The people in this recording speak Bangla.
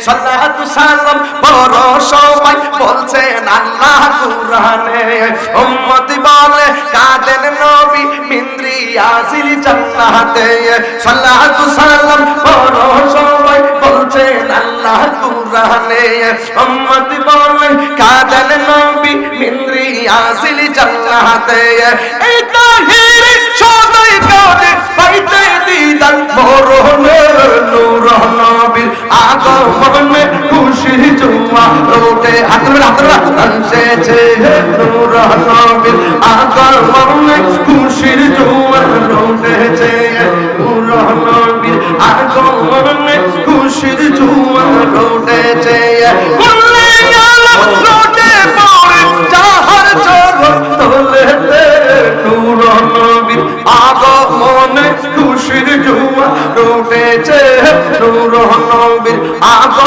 সালাতু সালাম বড় সবাই বলছেন আল্লাহ কুরআনে উম্মতি বলে কাঁদেন নবী মিন্দ্রিয়াসিল জান্নাতে সালাতু সালাম বড় সবাই বলছেন আল্লাহ কুরআনে উম্মতি বলে কাঁদেন নবী মিন্দ্রিয়াসিল জান্নাতে এই তাহির সদাই কাঁদে পাইতে দিদার মরণের নূর নবীর আগমনে খুশি জুমা রোটে হাতরা আনছেছে নূর নবীর আগমনে খুশি জুমা রোটেছে নূর নবীর আগমনে খুশি জুমা রোটেছে কুল্লে আলম রোটে পড়ে যাহার চরণ তলেতে নূর নবীর আগমনে খুশির জুমা রোটেছে নূর নবীর আগমনে